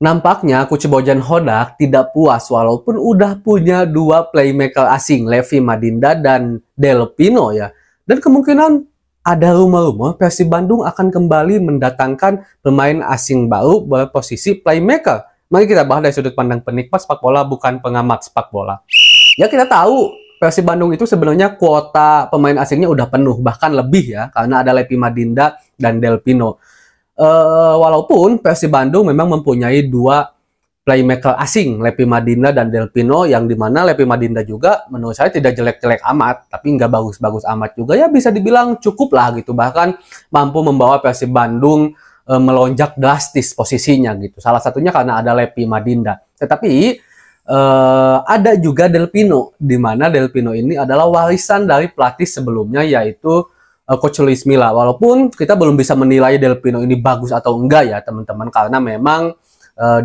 Nampaknya Coach Bojan Hodak tidak puas walaupun udah punya dua playmaker asing, Levi Madinda dan Del Pino ya. Dan kemungkinan ada rumor-rumor Persib Bandung akan kembali mendatangkan pemain asing baru berposisi playmaker. Mari kita bahas dari sudut pandang penikmat sepak bola, bukan pengamat sepak bola. Ya, kita tahu Persib Bandung itu sebenarnya kuota pemain asingnya udah penuh, bahkan lebih ya, karena ada Levi Madinda dan Del Pino. Walaupun Persib Bandung memang mempunyai dua playmaker asing, Levi Madinda dan Del Pino, yang dimana Levi Madinda juga menurut saya tidak jelek-jelek amat, tapi nggak bagus-bagus amat juga, ya bisa dibilang cukup lah gitu, bahkan mampu membawa Persib Bandung melonjak drastis posisinya gitu, salah satunya karena ada Levi Madinda. Tetapi ada juga Del Pino, dimana Del Pino ini adalah warisan dari pelatih sebelumnya, yaitu Coach Luis Milla. Walaupun kita belum bisa menilai Del Pino ini bagus atau enggak ya teman-teman, karena memang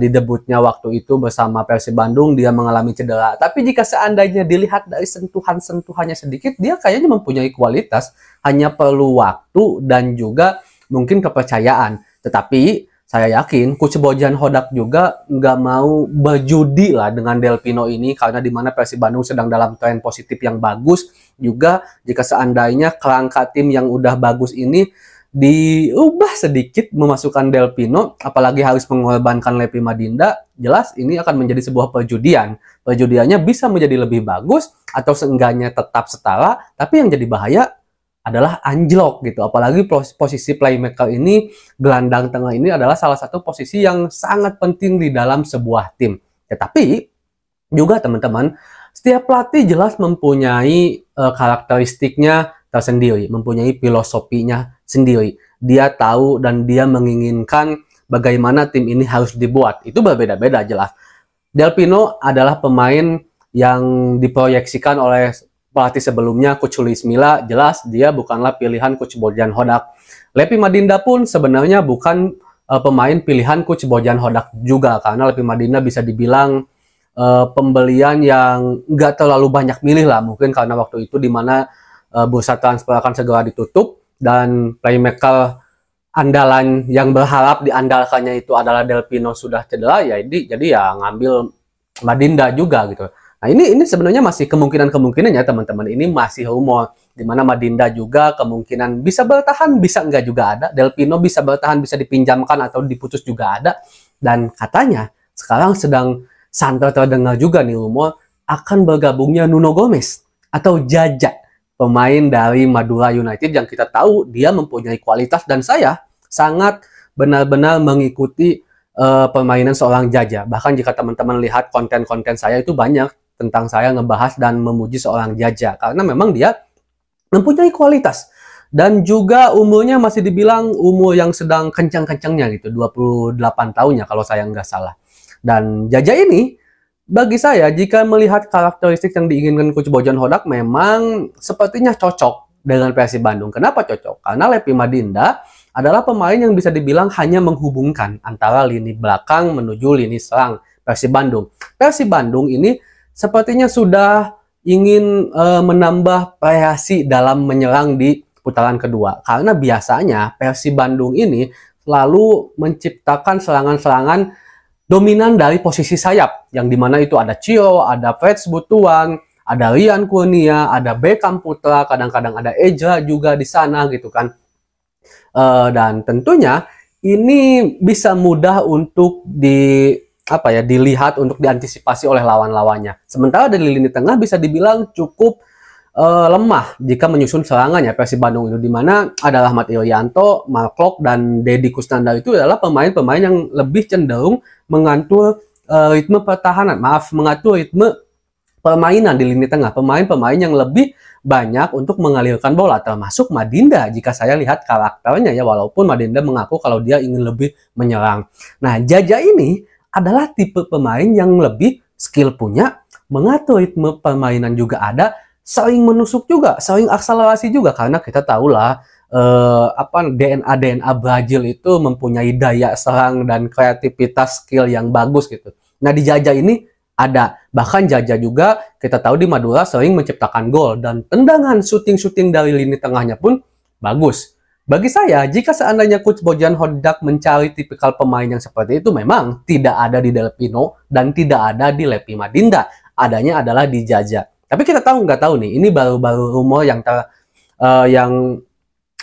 di debutnya waktu itu bersama Persib Bandung dia mengalami cedera. Tapi jika seandainya dilihat dari sentuhan-sentuhannya sedikit, dia kayaknya mempunyai kualitas, hanya perlu waktu dan juga mungkin kepercayaan. Tetapi saya yakin Coach Bojan Hodak juga nggak mau berjudi lah dengan Del Pino ini, karena dimana Persib Bandung sedang dalam tren positif yang bagus. Juga jika seandainya kerangka tim yang udah bagus ini diubah sedikit memasukkan Del Pino, apalagi harus mengorbankan Levi Madinda, jelas ini akan menjadi sebuah perjudian. Perjudiannya bisa menjadi lebih bagus atau seenggaknya tetap setara, tapi yang jadi bahaya adalah anjlok gitu. Apalagi posisi playmaker ini, gelandang tengah ini adalah salah satu posisi yang sangat penting di dalam sebuah tim. Tetapi juga teman-teman, setiap pelatih jelas mempunyai karakteristiknya tersendiri, mempunyai filosofinya sendiri. Dia tahu dan dia menginginkan bagaimana tim ini harus dibuat. Itu berbeda-beda jelas. Del Pino adalah pemain yang diproyeksikan oleh pelatih sebelumnya, Coach Luis Milla. Jelas dia bukanlah pilihan Coach Bojan Hodak. Levi Madinda pun sebenarnya bukan pemain pilihan Coach Bojan Hodak juga, karena Levi Madinda bisa dibilang pembelian yang nggak terlalu banyak milih lah, mungkin karena waktu itu dimana bursa transfer akan segera ditutup dan playmaker andalan yang berharap diandalkannya itu adalah Del Pino sudah cedera, ya jadi ya ngambil Madinda juga gitu. Nah, ini sebenarnya masih kemungkinan ya teman-teman, ini masih rumor, dimana Madinda juga kemungkinan bisa bertahan, bisa enggak juga ada. Del Pino bisa bertahan, bisa dipinjamkan atau diputus juga ada. Dan katanya sekarang sedang santer terdengar juga nih rumor akan bergabungnya Nuno Gomes atau Jaja, pemain dari Madura United yang kita tahu dia mempunyai kualitas, dan saya sangat benar-benar mengikuti permainan seorang Jaja. Bahkan jika teman-teman lihat konten-konten saya itu banyak tentang saya ngebahas dan memuji seorang Jaja, karena memang dia mempunyai kualitas dan juga umurnya masih dibilang umur yang sedang kencang-kencangnya gitu, 28 tahun ya kalau saya nggak salah. Dan Jaja ini bagi saya, jika melihat karakteristik yang diinginkan Coach Bojan Hodak, memang sepertinya cocok dengan Persib Bandung. Kenapa cocok? Karena Levi Madinda adalah pemain yang bisa dibilang hanya menghubungkan antara lini belakang menuju lini serang Persib Bandung. Persib Bandung ini sepertinya sudah ingin menambah variasi dalam menyerang di putaran kedua. Karena biasanya Persib Bandung ini selalu menciptakan serangan-serangan dominan dari posisi sayap, yang dimana itu ada Cio, ada Freds Butuan, ada Rian Kurnia, ada Beckham Putra, kadang-kadang ada Ejra juga di sana gitu kan. Dan tentunya ini bisa mudah untuk dilihat, untuk diantisipasi oleh lawan-lawannya. Sementara dari lini tengah bisa dibilang cukup lemah jika menyusun serangannya Persib Bandung itu, dimana ada Rahmat Irianto, Mark Klok, dan Deddy Kusnandar. Itu adalah pemain-pemain yang lebih cenderung mengatur ritme pertahanan, mengatur ritme permainan di lini tengah. Pemain-pemain yang lebih banyak untuk mengalirkan bola, termasuk Madinda jika saya lihat karakternya ya, walaupun Madinda mengaku kalau dia ingin lebih menyerang. Nah, Jaja ini adalah tipe pemain yang lebih skill punya, mengatur ritme permainan juga ada, sering menusuk juga, sering akselerasi juga, karena kita tahulah DNA Brazil itu mempunyai daya serang dan kreativitas skill yang bagus gitu. Nah, di Jaja ini ada, bahkan Jaja juga kita tahu di Madura sering menciptakan gol, dan tendangan syuting dari lini tengahnya pun bagus. Bagi saya, jika seandainya Coach Bojan Hodak mencari tipikal pemain yang seperti itu, memang tidak ada di Del Pino dan tidak ada di Levi Madinda. Adanya adalah di Jaja. Tapi kita nggak tahu nih, ini baru-baru rumor yang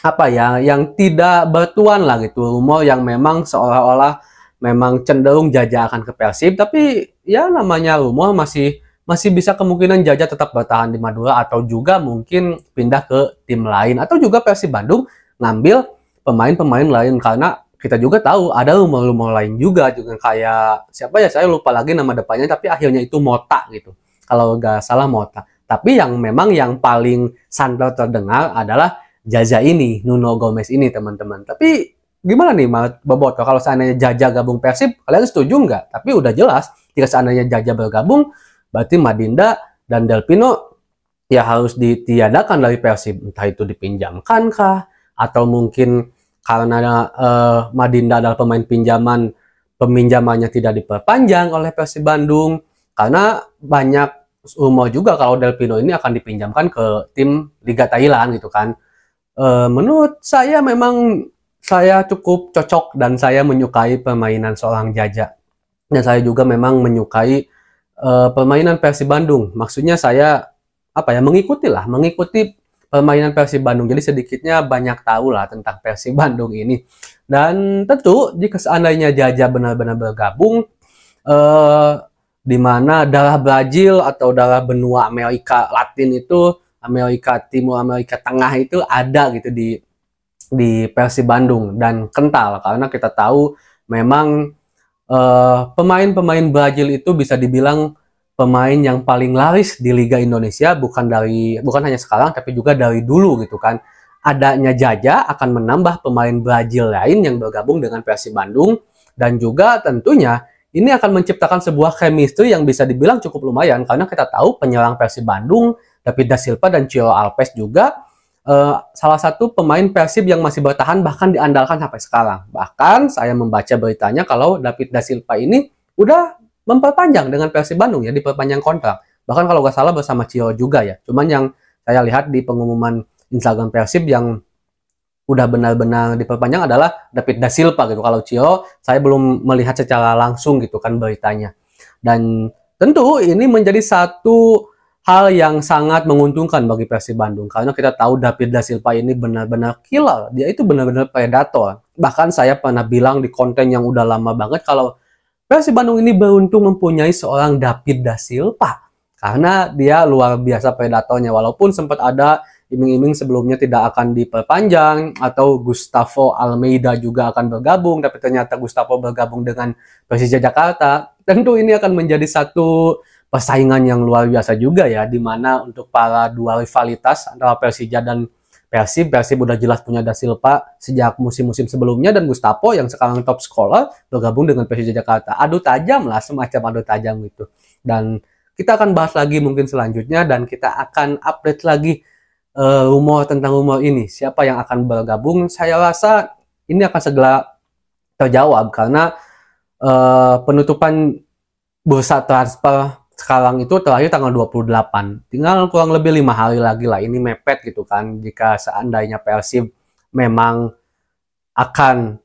apa ya, yang tidak bertuan lah gitu, rumor yang memang seolah-olah memang cenderung Jaja akan ke Persib, tapi ya namanya rumor masih bisa kemungkinan Jaja tetap bertahan di Madura atau juga mungkin pindah ke tim lain atau juga Persib Bandung ngambil pemain-pemain lain, karena kita juga tahu ada rumor-rumor lain juga kayak siapa ya, saya lupa lagi nama depannya, tapi akhirnya itu Mota gitu, kalau nggak salah Mota. Tapi yang memang yang paling santer terdengar adalah Jaja ini, Nuno Gomez ini, teman-teman. Tapi gimana nih, Boboto, kalau seandainya Jaja gabung Persib, kalian setuju nggak? Tapi udah jelas, jika seandainya Jaja bergabung, berarti Madinda dan Del Pino ya harus ditiadakan dari Persib. Entah itu dipinjamkan kah? Atau mungkin karena Madinda adalah pemain pinjaman, peminjamannya tidak diperpanjang oleh Persib Bandung. Karena banyak rumor juga kalau Del Pino ini akan dipinjamkan ke tim Liga Thailand gitu kan. Menurut saya memang saya cukup cocok dan saya menyukai permainan seorang Jaja. Dan saya juga memang menyukai permainan Persib Bandung. Maksudnya saya mengikuti permainan Persib Bandung. Jadi sedikitnya banyak tahu lah tentang Persib Bandung ini. Dan tentu jika seandainya Jaja benar-benar bergabung, di mana darah Brazil atau darah benua Amerika Latin itu, Amerika Timur, Amerika Tengah itu ada gitu di Persib Bandung, dan kental karena kita tahu memang pemain-pemain Brazil itu bisa dibilang pemain yang paling laris di Liga Indonesia, bukan hanya sekarang tapi juga dari dulu gitu kan. Adanya Jaja akan menambah pemain Brazil lain yang bergabung dengan Persib Bandung, dan juga tentunya ini akan menciptakan sebuah chemistry yang bisa dibilang cukup lumayan, karena kita tahu penyerang Persib Bandung David Da Silva dan Ciro Alves juga salah satu pemain Persib yang masih bertahan, bahkan diandalkan sampai sekarang. Bahkan saya membaca beritanya kalau David Da Silva ini udah memperpanjang dengan Persib Bandung ya, diperpanjang kontrak. Bahkan kalau nggak salah bersama Ciro juga ya. Cuman yang saya lihat di pengumuman Instagram Persib yang udah benar-benar diperpanjang adalah David Da Silva gitu. Kalau Ciro saya belum melihat secara langsung gitu kan beritanya. Dan tentu ini menjadi satu hal yang sangat menguntungkan bagi Persib Bandung, karena kita tahu David Da Silva ini benar-benar killer, dia itu benar-benar predator. Bahkan saya pernah bilang di konten yang udah lama banget kalau Persib Bandung ini beruntung mempunyai seorang David Da Silva, karena dia luar biasa predatornya. Walaupun sempat ada iming-iming sebelumnya tidak akan diperpanjang atau Gustavo Almeida juga akan bergabung, tapi ternyata Gustavo bergabung dengan Persija Jakarta. Tentu ini akan menjadi satu persaingan yang luar biasa juga ya, dimana untuk para dua rivalitas antara Persija dan Persib udah jelas punya Da Silva sejak musim-musim sebelumnya, dan Gustavo yang sekarang top scorer bergabung dengan Persija Jakarta. Adu tajam lah, semacam adu tajam gitu. Dan kita akan bahas lagi mungkin selanjutnya, dan kita akan update lagi rumor tentang rumor ini, siapa yang akan bergabung. Saya rasa ini akan segera terjawab karena penutupan bursa transfer sekarang itu terakhir tanggal 28. Tinggal kurang lebih 5 hari lagi lah, ini mepet gitu kan. Jika seandainya Persib memang akan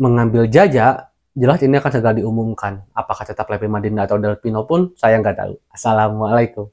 mengambil Jaja, jelas ini akan segera diumumkan. Apakah tetap Levi Madinda atau Del Pino pun saya nggak tahu. Assalamualaikum.